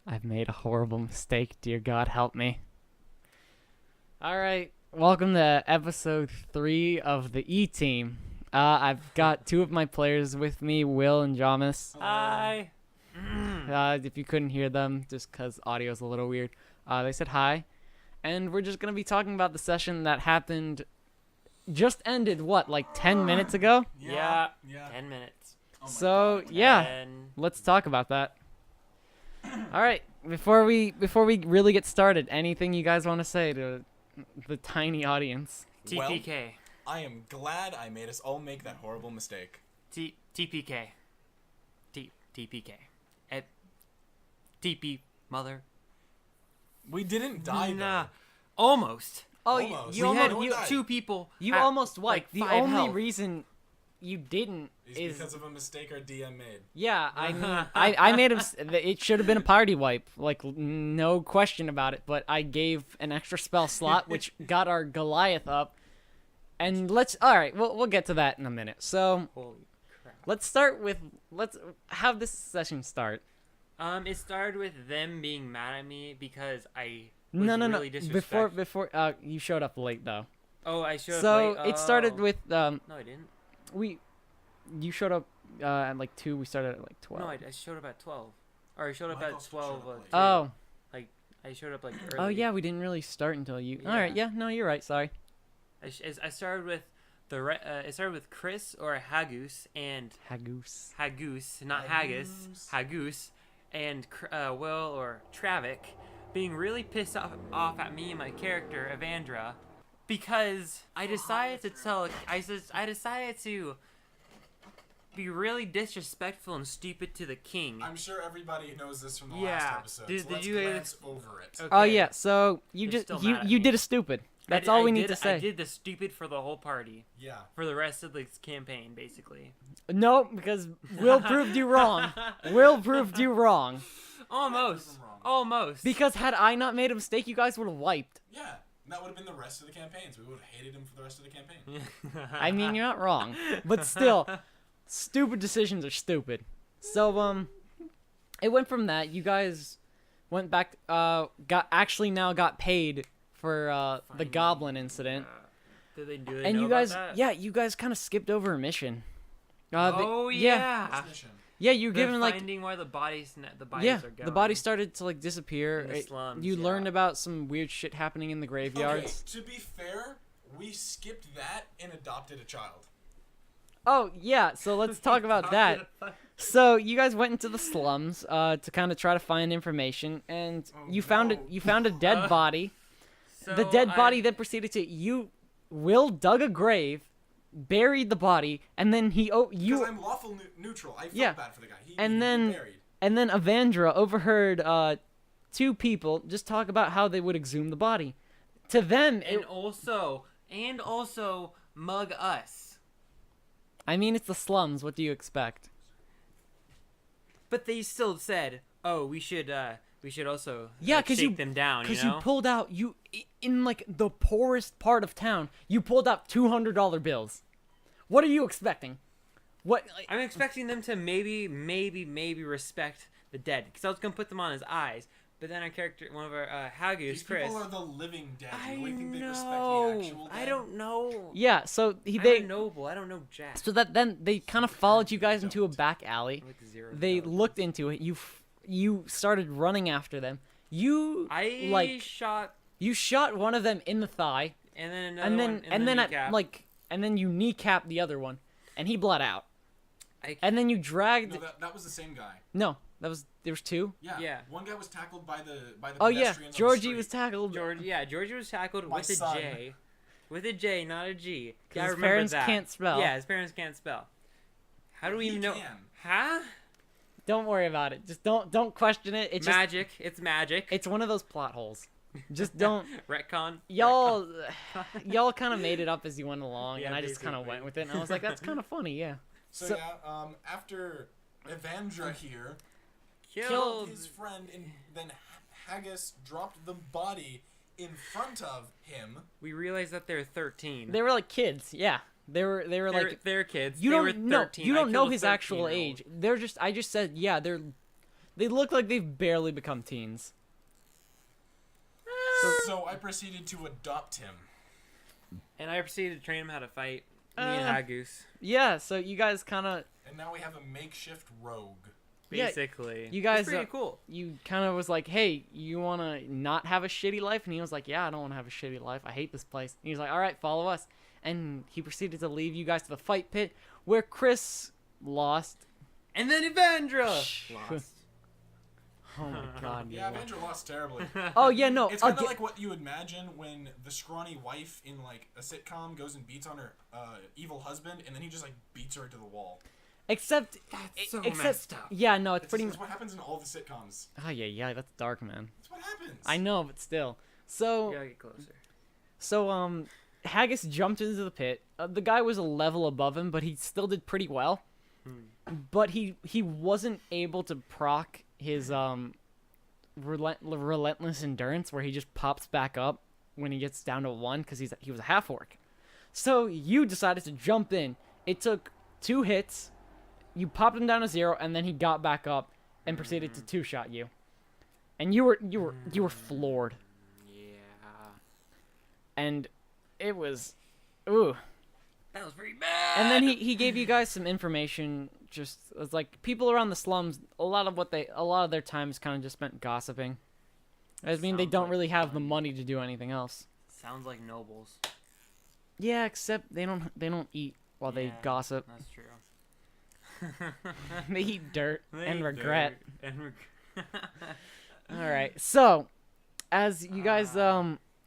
I've made a horrible mistake. Dear God, help me. Alright, welcome to episode 3 of the E-Team. I've got two of my players with me, Will and Jamis. Hi. If you couldn't hear them, just because audio's a little weird, they said hi. And we're just going to be talking about the session that happened, just ended, like 10 minutes ago? Yeah. 10 minutes. So, yeah, 10. let's talk about that. Alright, before we really get started, anything you guys want to say to the tiny audience? TPK. I am glad I made us all make that horrible mistake. TPK. TPK. TP mother. We didn't die, Nah. though. Almost. Oh, Almost. you We had almost, died. two people. you at, almost what? like, The 5 only health. reason you didn't It's is because of a mistake our DM made. yeah. I mean, I made him. It should have been a party wipe, like no question about it. But I gave an extra spell slot, which got our Goliath up. And all right, we'll get to that in a minute. So Holy crap. let's have this session start. It started with them being mad at me because I was No. really disrespectful. Before you showed up late though. Oh, I showed So up late. it started Oh. with No, I didn't. you showed up at like 2. We started at like 12. No, I showed up at 12. Or I showed up Michael at showed 12. up late. Oh. I showed up like early. Oh yeah, we didn't really start until you. Yeah. All right, yeah, no, you're right. Sorry. I started with it started with Chris or Hagoose and Hagoose. not Haggis, Hagoose, and Will or Travic being really pissed off at me and my character Evandra because I decided to be really disrespectful and stupid to the king. I'm sure everybody knows this from the Yeah. last episode, Did- so did let's you- glance over it. Okay. Oh yeah, so you They're just still you mad at you me. did a stupid. That's I all we did- need to say. I did the stupid for the whole party, Yeah. for the rest of the campaign, basically. No, because Will proved you wrong. Will proved you wrong. Almost. Proven wrong. Almost. Because had I not made a mistake, you guys would have wiped. Yeah. And that would have been the rest of the campaigns. We would have hated him for the rest of the campaign. I mean, you're not wrong, but still, stupid decisions are stupid. So it went from that. You guys went back. Got paid for the Finally. goblin incident. Did they do? And know you guys, about that? yeah, you guys kind of skipped over a mission. Oh yeah, First mission. yeah. You're given like finding where the bodies are going. the body started to like disappear. In the slums, You yeah. learned about some weird shit happening in the graveyards. Okay, to be fair, we skipped that and adopted a child. Oh yeah, so let's talk about that. So you guys went into the slums to kind of try to find information, and Oh, you found no. You found a dead body. So The dead I- body then proceeded to Will dug a grave, buried the body, and then Because you I'm lawful neutral. I felt Yeah. bad for the guy. And he then- buried. and then Evandra overheard two people just talk about how they would exhume the body. To them, and also mug us. I mean, it's the slums. What do you expect? But they still said, "Oh, we should also Yeah, like, 'cause shake you- them down." Because You know? you pulled out in like the poorest part of town. You pulled out $200 bills. What are you expecting? What? Like, I'm expecting them to maybe respect the dead, because I was gonna put them on his eyes. But then our character, one of our Hagoose, These Chris. people are the living dead. I You really think they respect the know. actual dead? I don't know. yeah. So I'm they a noble. I don't know Jack. so that then they kind of followed you guys into a back alley. With zero They intelligence. looked into it. You started running after them. You I shot, you shot one of them in the thigh, and then another and then one in the kneecap. and then you kneecapped the other one, and he bled out. I- And then you dragged. No, that was the same guy. No, there was two. Yeah. Yeah. One guy was tackled by the Oh yeah, pedestrians on the Georgie street. was tackled. Georgie was tackled My with a son. J. With a J, not a G. Yeah, I his remember parents that. can't spell. Yeah, his parents can't spell. How do we He even know? can. Huh? Don't worry about it. Just don't question it. It's just Magic. It's magic. it's one of those plot holes. Just don't. Retcon. Y'all kind of made it up as you went along, Yeah, and I just kind of basically. went with it. And I was like, that's kind of funny, yeah. So, yeah, after Evandra here Killed. killed his friend, and then Haggis dropped the body in front of him. We realized that they're 13. They were like kids, yeah. They were like they're kids. you They don't were know 13. you I don't know killed a his actual 13-year-old. age. I just said yeah, They look like they've barely become teens. So I proceeded to adopt him. And I proceeded to train him how to fight. Me and Hagoose. Yeah, so you guys kind of... And now we have a makeshift rogue. Yeah, Basically. you guys... It's pretty cool. You kind of was like, hey, you want to not have a shitty life? And he was like, yeah, I don't want to have a shitty life. I hate this place. And he was like, all right, follow us. And he proceeded to lead you guys to the fight pit where Chris lost. And then Evandra lost. Oh my god. Yeah, Avenger lost terribly. Oh, yeah, no. It's kind of like what you imagine when the scrawny wife in like a sitcom goes and beats on her evil husband, and then he just like beats her to the wall. Except... messed up. Yeah, no, it's It's pretty... It's what happens in all the sitcoms. Oh, yeah, that's dark, man. That's what happens. I know, but still. So... You gotta get closer. So, Haggis jumped into the pit. The guy was a level above him, but he still did pretty well. But he wasn't able to proc his relentless endurance, where he just pops back up when he gets down to 1 because he was a half orc. So you decided to jump in. It took 2 hits. You popped him down to 0, and then he got back up and proceeded to 2-shot you. And you were floored. Yeah. And it was, ooh. That was pretty bad. And then he gave you guys some information. Just it's like people around the slums. A lot of their time is kind of just spent gossiping. I mean, they Sounds don't like really have fun. the money to do anything else. Sounds like nobles. Yeah, except they don't eat while they Yeah, gossip. That's true. They eat dirt They and eat regret. dirt and All right. So, as you guys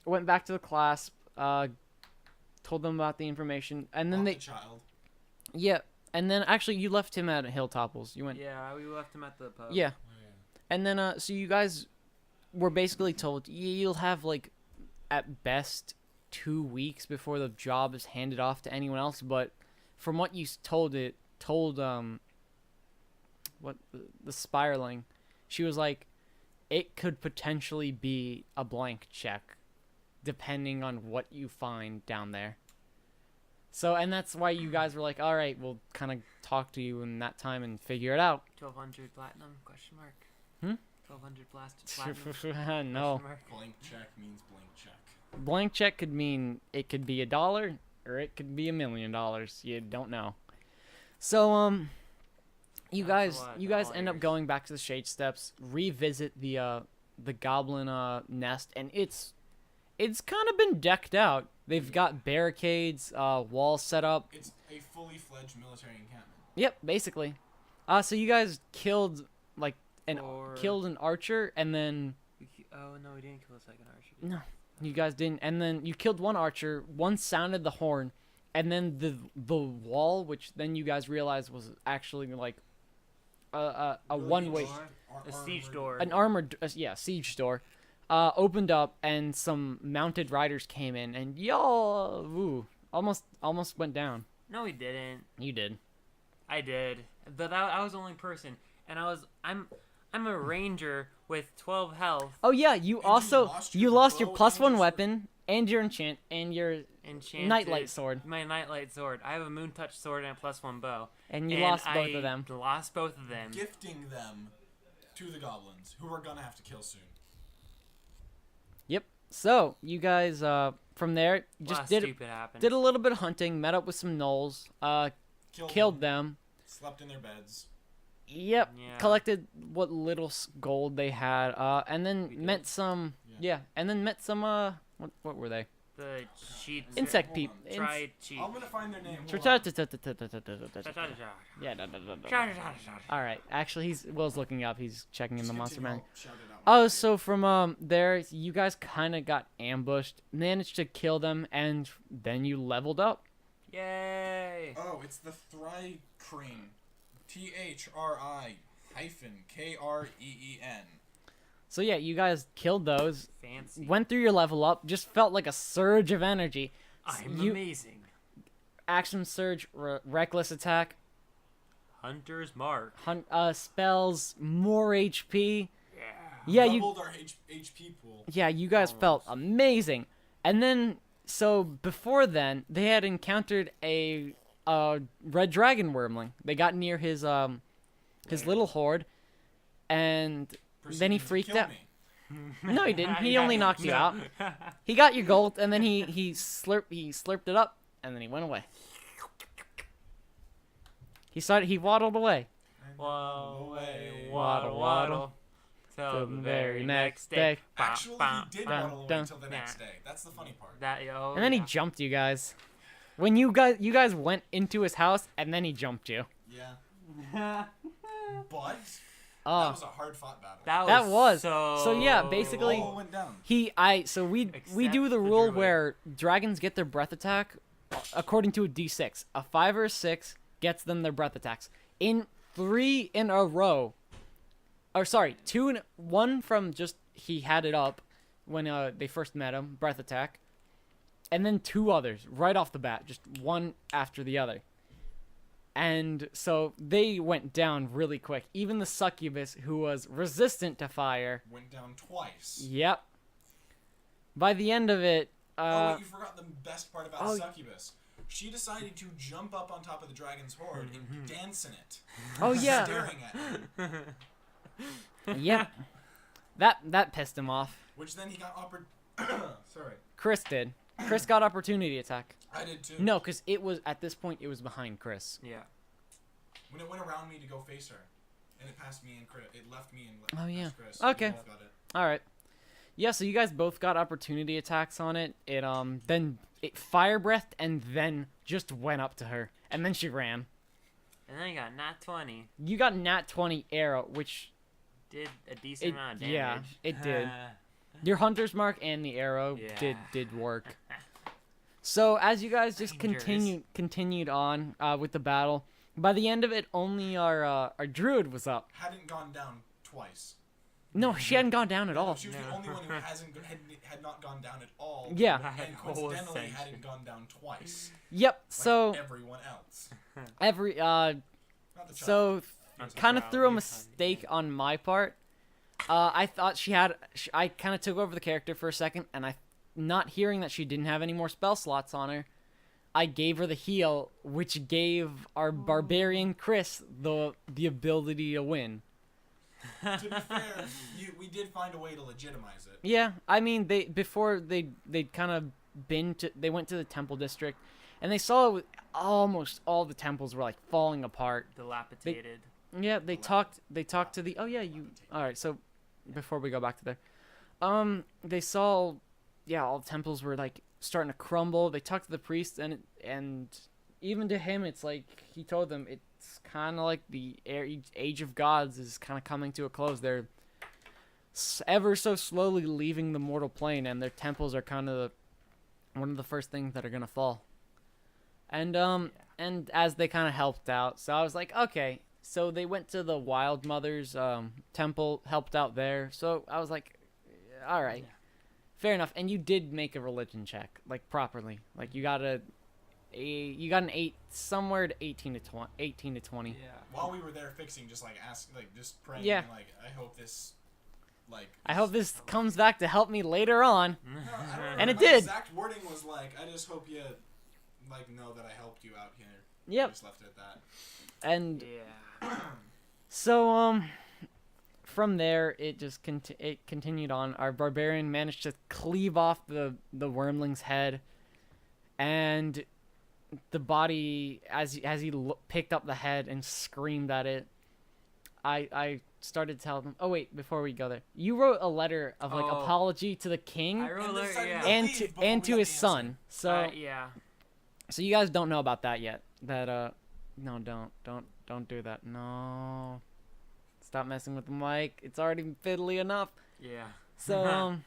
went back to the class, told them about the information, and then Off they the child. yeah, and then actually you left him at Hilltopples. You went Yeah, we left him at the pub. yeah, and then so you guys were basically told you'll have like at best 2 weeks before the job is handed off to anyone else. But from what you told what the spiraling, she was like, it could potentially be a blank check, depending on what you find down there. So, and that's why you guys were like, all right, we'll kind of talk to you in that time and figure it out. 1200 platinum? Question mark. 1200 blasted platinum? No. Question mark. Blank check means blank check. Blank check could mean it could be $1 or it could be $1 million. You don't know. So, you That's guys a lot of end up dollars. going back to the Shade Steps, revisit the goblin nest, and it's kind of been decked out. They've got barricades, walls set up. It's a fully fledged military encampment. Yep, basically. So you guys killed an archer, and then Oh, no, we didn't kill a second archer. no, you guys didn't. And then you killed one archer. One sounded the horn, and then the wall, which then you guys realized was actually like a one-way, A siege door. an armored siege door, opened up, and some mounted riders came in, and almost went down. No, we didn't. You did. I did. But I was the only person. And I'm a ranger with 12 health. Oh yeah, you And also you lost your bow plus and 1 your weapon and your enchant and your Enchanted. nightlight sword, My nightlight sword. I have a moon touch sword and a +1 bow. and you lost both of them. Lost both of them. Gifting them to the goblins, who we're gonna have to kill soon. Yep. So you guys from there A lot just of did stupid happened. a little bit of hunting, met up with some gnolls, killed them. Slept in their beds. Yep. Yeah. Collected what little gold they had, and then We met did. some. Yeah. Yeah, and then met some. What were they? The cheats. Insect Hold people. on. Tried cheat. I'm gonna find their name. Hold on. Yeah. All right. Actually, Will's looking up. He's checking in Just the monster continue. man. I'll shout it out. Oh, so from there, you guys kind of got ambushed, managed to kill them, and then you leveled up. Yay! Oh, it's the Thri-Kreen. THRI-KREEN. So yeah, you guys killed those, Fancy. went through your level up, just felt like a surge of energy. I'm you amazing. action surge, reckless attack, Hunter's mark. spells, more HP. Yeah. Yeah, Doubled our HP pool. you guys felt Almost. amazing. And then, so before then, they had encountered a red dragon wormling. They got near his little horde, and then he Proceeding to freaked kill out. me. No, he didn't. He only knocked you out. He got your gold, and then he slurped it up, and then he went away. He waddled away. Waddle away, waddle, waddle, waddle. Till the very next day. Actually, he did waddle away dun. until the next day. That's the funny part. And then he jumped you guys. When you guys went into his house, and then he jumped you. Yeah. But that Oh, was a hard fought battle. that was. so. So yeah, basically, All went down. So we Except do the the rule druid. where dragons get their breath attack according to a d6. A 5 or a 6 gets them their breath attacks. In 3 in a row, or sorry, 1 from just he had it up when they first met him, breath attack, and then 2 others right off the bat, just one after the other. And so they went down really quick. Even the succubus, who was resistant to fire, Went down twice. yep. By the end of it, Oh, wait, you forgot the best part about oh. Succubus. She decided to jump up on top of the dragon's horde and dance in it. oh yeah, Staring at him. yep. That pissed him off. Which then he got Sorry. Chris did. Chris got opportunity attack. I did too. No, because it was at this point it was behind Chris. Yeah. When it went around me to go face her, and it passed me and Chris. It left me and Oh, yeah. passed Chris. Okay. We both got it. All right. Yeah, so you guys both got opportunity attacks on it. It then it fire breathed and then just went up to her, and then she ran. And then I got nat 20. You got nat 20 arrow, which Did a decent amount of damage. yeah, it did. Your hunter's mark and the arrow Yeah. did work. So as you guys just Rangers. continued on with the battle, by the end of it, only our druid was up. Hadn't gone down twice. No, she hadn't gone down at all. She was the No. only one who had not gone down at all. Yeah. And Whole coincidentally ascension. hadn't gone down twice. Yep. Like So everyone else. every Not the child. so Not the kind of child, threw a you're mistake on my part. I thought I kind of took over the character for a second, and not hearing that she didn't have any more spell slots on her, I gave her the heal, which gave our barbarian Chris the ability to win. To be fair, we did find a way to legitimize it. Yeah, I mean they kind of they went to the temple district, and they saw almost all the temples were like falling apart. Dilapidated. Yeah, they talked to the all right, so before we go back to there, they saw all the temples were like starting to crumble. They talked to the priest, and even to him it's like he told them it's kind of like the age of gods is kind of coming to a close. They're ever so slowly leaving the mortal plane, and their temples are kind of one of the first things that are gonna fall. And and as they kind of helped out, so I was like, okay. So they went to the Wild Mother's temple, helped out there. So I was like, all right, fair enough. And you did make a religion check, like properly. Like you got an 8, somewhere to 18 to 20. 18 to 20. Yeah. While we were there fixing, just just praying, Yeah. and, like I hope this, I hope this comes back to help me later on. No, I don't know. And it My did. Exact wording was like, I just hope you know that I helped you out here. Yep. Just left it at that. And Yeah. so from there it just it continued on. Our barbarian managed to cleave off the wormling's head, and the body as he picked up the head and screamed at it. I started to tell them. Oh wait, before we go there, you wrote a letter of like Oh. apology to the king I wrote And a they letter, decided yeah. to and leave to before and we to got his the son. answer. So Yeah. so you guys don't know about that yet. That no, don't do that. No. Stop messing with the mic. It's already fiddly enough. Yeah. So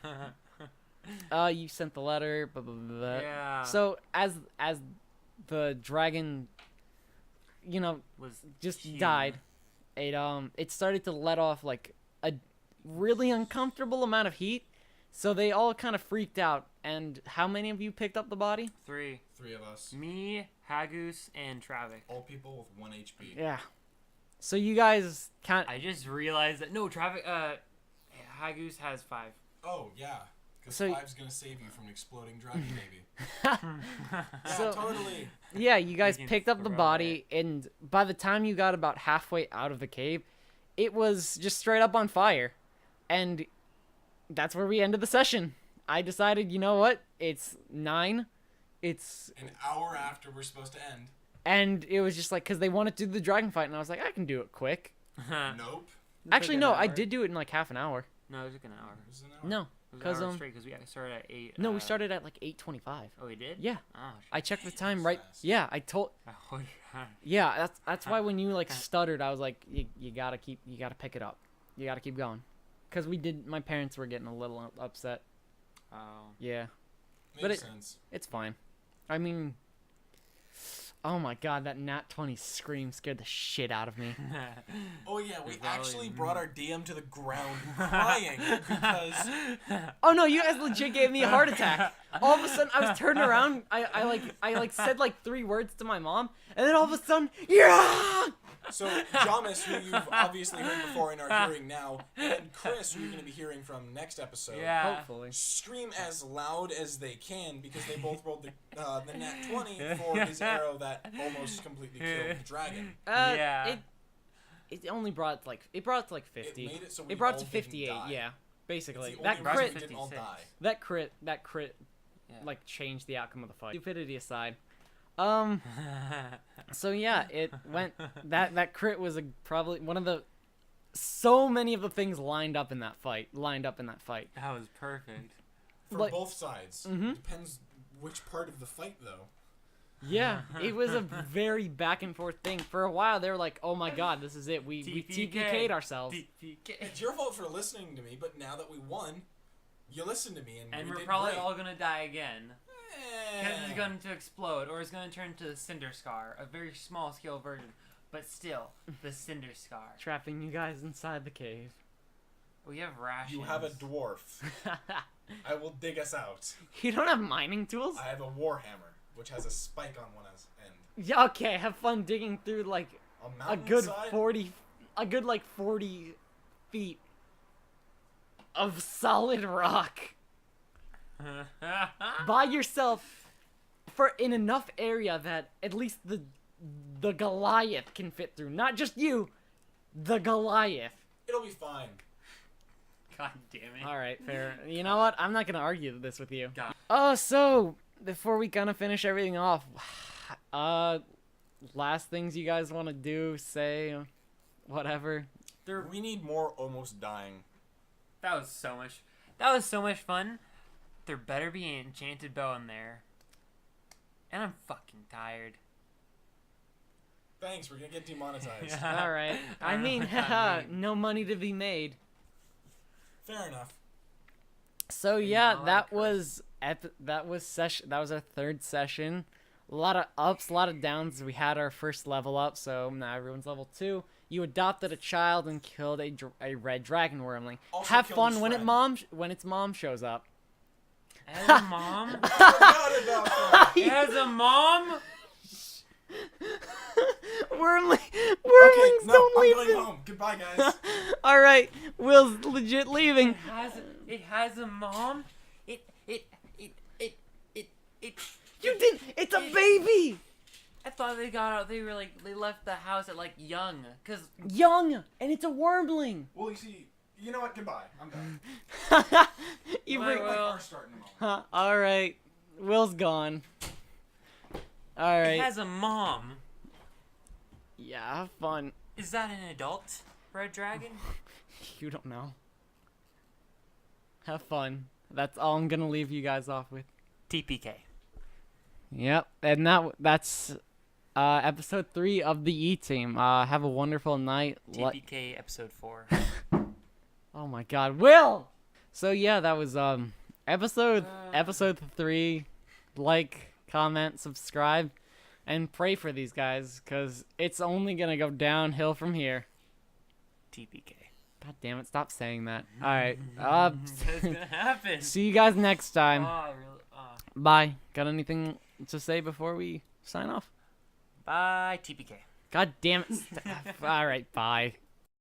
you sent the letter, blah blah blah. Blah. Yeah. So as the dragon, was just huge. died, it started to let off like a really uncomfortable amount of heat. So they all kind of freaked out. And how many of you picked up the body? 3. 3 of us, Me, Hagoose, and Travik. all people with 1 HP. Yeah. So you guys can't. I just realized that Travik. Hagoose has 5. Oh yeah, because So- 5's gonna save you from an exploding dragon baby. Yeah, So- totally. Yeah, you guys can picked up the throw body, and by the time you got about halfway out of the cave, it was just straight up on fire. And that's where we ended the session. I decided, you know what? It's 9. It's an hour after we're supposed to end. And it was just like, because they wanted to do the dragon fight, and I was like, I can do it quick. Nope. Actually, no, I did do it in like half an hour. No, it took an hour. Was it an hour? No, It was because an hour straight because we started at 8. no, we started at like 8:25. Oh, we did? Yeah, Oh, I checked the time was right. fast. Yeah, I told. oh yeah. Yeah, that's why when you like stuttered, I was like, you gotta pick it up, you gotta keep going, because my parents were getting a little upset. Oh. Yeah, Makes But sense. it's fine. I mean, oh my god, that nat 20 scream scared the shit out of me. Oh yeah, we Is that actually what- brought our DM to the ground crying because Oh no, you guys legit gave me a heart attack. All of a sudden, I was turning around. I said like 3 words to my mom, and then all of a sudden, yeah. so Jamis, who you've obviously heard before and are hearing now, and Chris, who you're going to be hearing from next episode, Yeah. Hopefully. scream as loud as they can because they both rolled the nat 20 for his arrow that almost completely killed the dragon. Yeah. It only brought like it brought to like 50. It made it so we brought all to didn't 58. die. Yeah, It's basically the that only reason crit we didn't all 56. die. that crit Yeah. like changed the outcome of the fight. Stupidity aside, so yeah, it went that crit was probably one of the so many of the things lined up in that fight. That was perfect. For Like- both sides. Mhm. Depends which part of the fight, though. Yeah, it was a very back and forth thing. For a while, they were like, "Oh my god, this is it. We TPK'd ourselves." It's your fault for listening to me, but now that we won, you listened to me, and we we're did probably great. all gonna die again. Because it's Eh. going to explode, or it's going to turn into the Cinder Scar, a very small scale version, but still the Cinder Scar. Trapping you guys inside the cave. We have rations. You have a dwarf. I will dig us out. You don't have mining tools? I have a warhammer, which has a spike on one end. Yeah, okay, have fun digging through like A a good mountainside? 40 feet of solid rock by yourself in enough area that at least the Goliath can fit through. Not just you, the Goliath. It'll be fine. God damn it. All right, fair. You know what? I'm not gonna argue this with you. God. Oh, so before we kind of finish everything off, last things you guys want to do, say, whatever. We need more almost dying. That was so much fun. There better be an enchanted bow in there. And I'm fucking tired. Thanks, we're gonna get demonetized. All right. I mean, no money to be made. Fair enough. So And yeah, all that that was that was our 3rd session. A lot of ups, a lot of downs. We had our first level up, so now everyone's level 2. You adopted a child and killed a red dragon wormling. Also Have killed fun his when friend. when its mom shows up. It has a mom? Forgot about that. It has a mom? Wormlings Okay, no, don't I'm leave. going home. Goodbye, guys. All right, Will's legit leaving. It has a mom? It You didn't. It's a baby. I thought they got out. They were like they left the house at like young, cause Young, and it's a wormling. Well, you know what? Goodbye. I'm done. You Bye, bring. My Will. car's starting in a moment. All right, Will's gone. All it right. has a mom. Yeah, have fun. Is that an adult red dragon? You don't know. Have fun. That's all I'm gonna leave you guys off with. TPK. Yep, and that's episode 3 of the E Team. Have a wonderful night. TPK episode 4. Oh my God, Will. So yeah, that was episode 3. Like, comment, subscribe, and pray for these guys, cause it's only gonna go downhill from here. TPK. God damn it! Stop saying that. All right. That's gonna happen. See you guys next time. Oh, really? Bye. Got anything to say before we sign off? Bye, TPK. God damn it. All right. Bye.